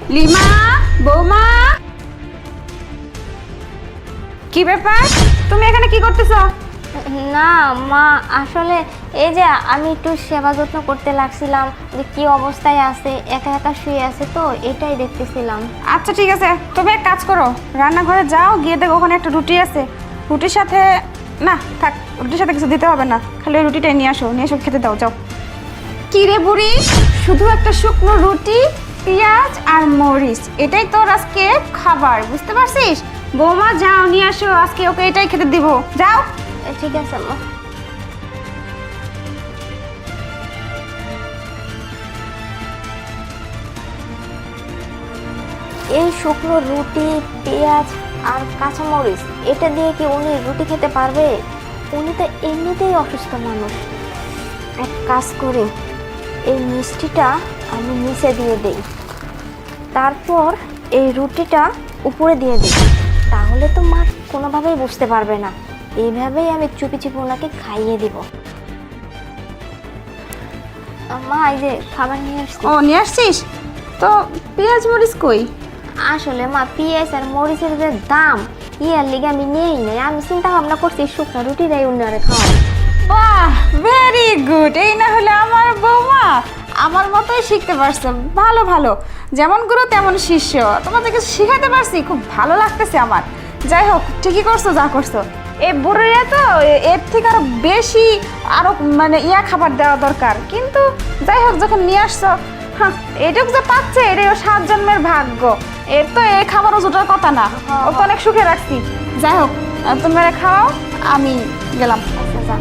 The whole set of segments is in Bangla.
লিমা, বৌমা, কি ব্যাপার? তুমি এখানে কি করতেছো? না মা, আসলে এই যে আমি একটু সেবা যত্ন করতে লাগছিলাম, যে কি অবস্থায় আছে, একা একা শুয়ে আছে, তো এটাই দেখতেছিলাম। আচ্ছা ঠিক আছে, তুমি এক কাজ করো, রান্নাঘরে যাও, গিয়ে দেখো ওখানে একটা রুটি আছে। রুটির সাথে না থাক, রুটির সাথে কিছু দিতে হবে না, খালি ওই রুটিটাই নিয়ে আসো, নিয়ে এসে খেতে দাও, যাও। কি রে বুড়ি, শুধু একটা শুকনো রুটি, পেঁয়াজ আর মরিচ, এটাই তোর আজকে খাবার, বুঝতে পারছিস? বৌমা যাও নিয়ে আসো, আজকে ওকে এটাই খেতে দিব, যাও। ঠিক আছে মা। এই শুকনো রুটি, পেঁয়াজ আর কাঁচামরিচ, এটা দিয়ে কি উনি রুটি খেতে পারবে? উনি তো এমনিতেই অসুস্থ মানুষ। এক কাজ করে এই মিষ্টিটা আমি নিচে দিয়ে দেই, তারপর এই রুটিটা উপরে দিয়ে দিই, তাহলে তো মা কোনোভাবেই বুঝতে পারবে না। এইভাবেই আমি চুপি চুপি ওনাকে খাইয়ে দিব। মা, এই যে খাবার নিয়ে আসছি। ও নিয়ে আসছিস? তো পেঁয়াজ মরিচ কই? আসলে মা, পেঁয়াজ আর মরিচের যে দাম, ইয়ার লিগে আমি নেই নাই। আমি চিন্তা ভাবনা করছি শুকনো রুটিটাই উনারে খাওয়া। বাহ, ভেরি গুড। এই না হলে আমার বৌমা আমার মতোই শিখতে পারছে। ভালো ভালো, যেমন গুরু তেমন শিষ্য। তোমাদেরকে শিখাতে পারছি, খুব ভালো লাগতেছে আমার। যাই হোক, ঠিকই করছো যা করছো। এই বুড়িরা তো এর থেকে আরো বেশি, আরো মানে খাবার দেওয়া দরকার। কিন্তু যাই হোক, যখন নিয়ে আসছো, হ্যাঁ, এটুক যে পাচ্ছে এটাই ও 7 জন্মের ভাগ্য। এর তো এই খাবারও জোটার কথা না, ও তো অনেক সুখে রাখছি। যাই হোক, তোমরা খাওয়াও, আমি গেলাম। আচ্ছা যা।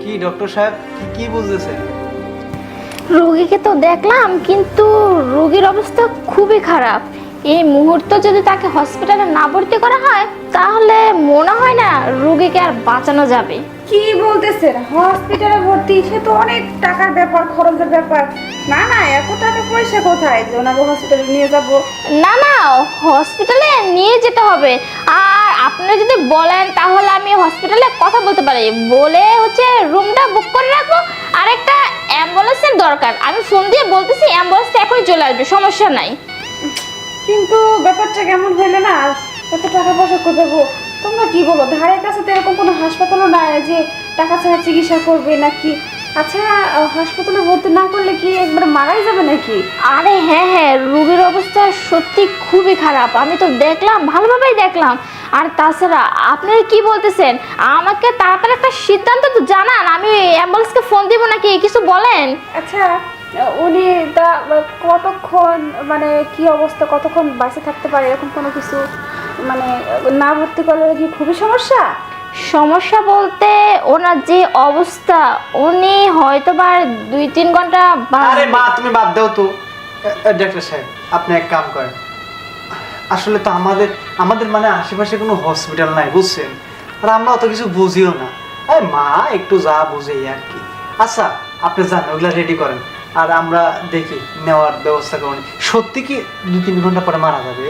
কি ডক্টর সাহেব, কি বুঝতেছেন? রোগীকে তো দেখলাম, কিন্তু রোগীর অবস্থা খুবই খারাপ। এই মুহূর্তে যদি তাকে হসপিটালে না ভর্তি করা হয়, তাহলে মনে হয় না রোগীকে আর বাঁচানো যাবে। কি বলতেছেন? হসপিটালে ভর্তি? সে তো অনেক টাকার ব্যাপার, খরচের ব্যাপার। না না, এত টাকা পয়সা কোথায় যে ওনাকে হসপিটালে নিয়ে যাব? না না, হসপিটালে নিয়ে যেতে হবে। আর আপনারা যদি বলেন, তাহলে আমি হসপিটালে কথা বলতে পারি, বলে হচ্ছে রুমটা বুক করে রাখবো। আর একটা অ্যাম্বুলেন্সের দরকার, আমি ফোন দিয়ে বলতেছি, অ্যাম্বুলেন্সটা এখনই চলে আসবে, সমস্যা নাই। কিন্তু ব্যাপারটা কেমন হইলো না, এত টাকা পয়সা কোথায় গো? তোমরা কি বলো, ধারের কাছে তো এরকম কোনো হাসপাতালও নাই যে টাকা ছাড়া চিকিৎসা করবে নাকি? আচ্ছা, হাসপাতালে ভর্তি না করলে কি একবারে মারাই যাবে নাকি? আরে হ্যাঁ হ্যাঁ, রোগীর অবস্থা সত্যি খুবই খারাপ, আমি তো দেখলাম, ভালোভাবেই দেখলাম। আর তাছাড়া আপনারা কি বলতেছেন, আমাকে তাড়াতাড়ি একটা সিদ্ধান্ত তো জানান, আমি অ্যাম্বুলেন্সকে ফোন দিব নাকি, কিছু বলেন। আচ্ছা, উনি তা কতক্ষণ, মানে কি অবস্থা, কতক্ষণ বাঁচে থাকতে পারে এরকম কোনো কিছু, মানে না ভর্তি করলে কি খুবই সমস্যা? সমস্যা বলতে ওনার যে অবস্থা, উনি হয়তো বা 2-3 ঘন্টা আরে মা, তুমি বাদ দাও তো। ডাক্তার সাহেব, আপনি এক কাম করেন। আসলে তো আমাদের মানে আশেপাশে কোনো হসপিটাল নাই, বুঝছেন? আর আমরা অত কিছু বুঝিও না। আরে মা একটু যা বুঝে আর কি। আচ্ছা, আপনি যান, ওগুলা রেডি করেন, আর আমরা দেখি নেওয়ার ব্যবস্থা করুন। সত্যি কি 2-3 ঘন্টা পরে মারা যাবে?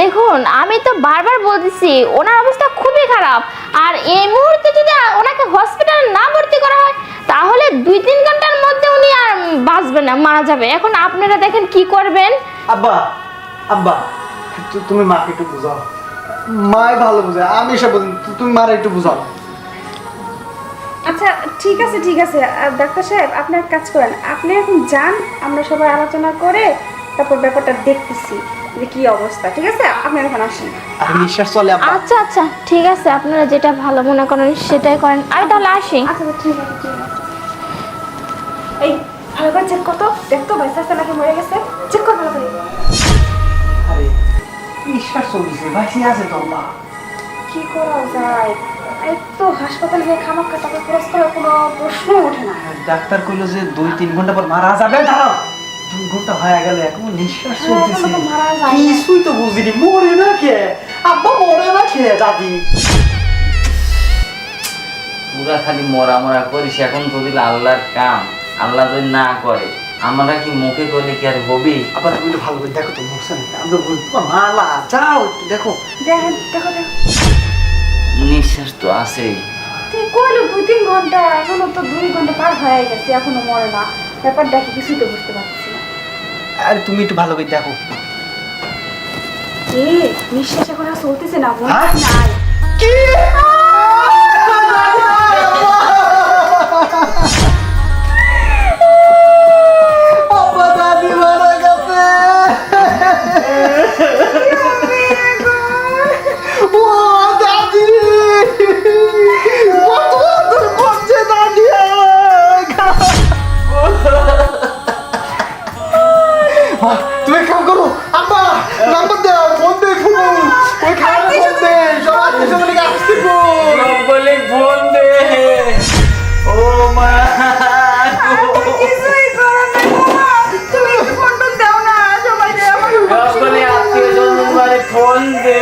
দেখুন, আমি তো বারবার বলতেছি ওনার অবস্থা খুবই খারাপ। আর এই মুহূর্তে যদি ওনাকে হসপিটালে না ভর্তি করা হয়, তাহলে 2-3 ঘন্টার মধ্যে উনি আর বাঁচবেন না, মারা যাবে। এখন আপনারা দেখেন কি করবেন। আব্বা, আব্বা, তুমি মাকে একটু বুঝাও। মাই ভালো বুঝে, আমি সব বুঝি, তুমি মারা একটু বুঝাও। আচ্ছা ঠিক আছে ঠিক আছে, ডাক্তার সাহেব আপনি এক কাজ করেন, আপনি এখন যান, আমরা সবাই আলোচনা করে তারপর ব্যাপারটা দেখতেছি যে কি অবস্থা। ঠিক আছে, আপনি এখন আসেন। আর নিঃশ্বাস চলে আব্বা। আচ্ছা আচ্ছা, ঠিক আছে, আপনারা যেটা ভালো মনে করেন সেটাই করেন, আমি তাহলে আসি। আচ্ছা ঠিক আছে ঠিক আছে। এই ভালো করে চেক করতো, দেখতো ভাই চাচা নাকি মরে গেছে, চেক কর ভালো করে। আরে নিঃশ্বাস চলছে, ভাইসি আছে তো মা। কি করা যায়, এই তো হাসপাতালে গিয়ে খামাক্কা টাকা খরচ করার কোনো প্রশ্ন ওঠে না। ডাক্তার কইলো যে 2-3 ঘন্টা পর মারা যাবে। দাঁড়াও, 2 ঘন্টা হয়ে গেল এখন নিঃশ্বাস হ্যাঁ, এখনো চলতেছে তো মারা যায় না। কিছুই তো বুঝিনি মরে না কে আব্বা মরে না কে দাদি পুরা খালি মরা মরা করিস এখন তো দিলে আল্লাহর কাম আল্লাহ যদি না করে আমরা কি মুখে করলে কি আর হবে আবার আমি একটু ভালো করে দেখো তো মুখছে নাকি আমি তো তোমার মালা যাও একটু দেখো দেখেন দেখো দেখো নিঃশ্বাস তো আছেই তুই কইলো 2-3 ঘন্টা এখনো তো 2 ঘন্টা পার হয়ে গেছে এখনো মরে না ব্যাপারটা কি কিছুই তো বুঝতে পারছি না আরে তুমি একটু ভালো করে দেখো এ নিঃশ্বাস এখন আর চলতেছে না মনে হ্যাঁ? হয় নাই কি আব্বা দাদি মারা গেছে ও দাদি কত আদর করছে দাদি তুমি এক কাম করো আম্মা নাম্বার দাও ফোন দে ফোন ওই খারাপ ফোন দে সব আত্মীয় স্বজনকে আসতে বল বলে ফোন দে ও মা কিছুই করার নেই বাবা তুমি ফোন দাও না সবাই আমার বলে আত্মীয় স্বজন ফোন দে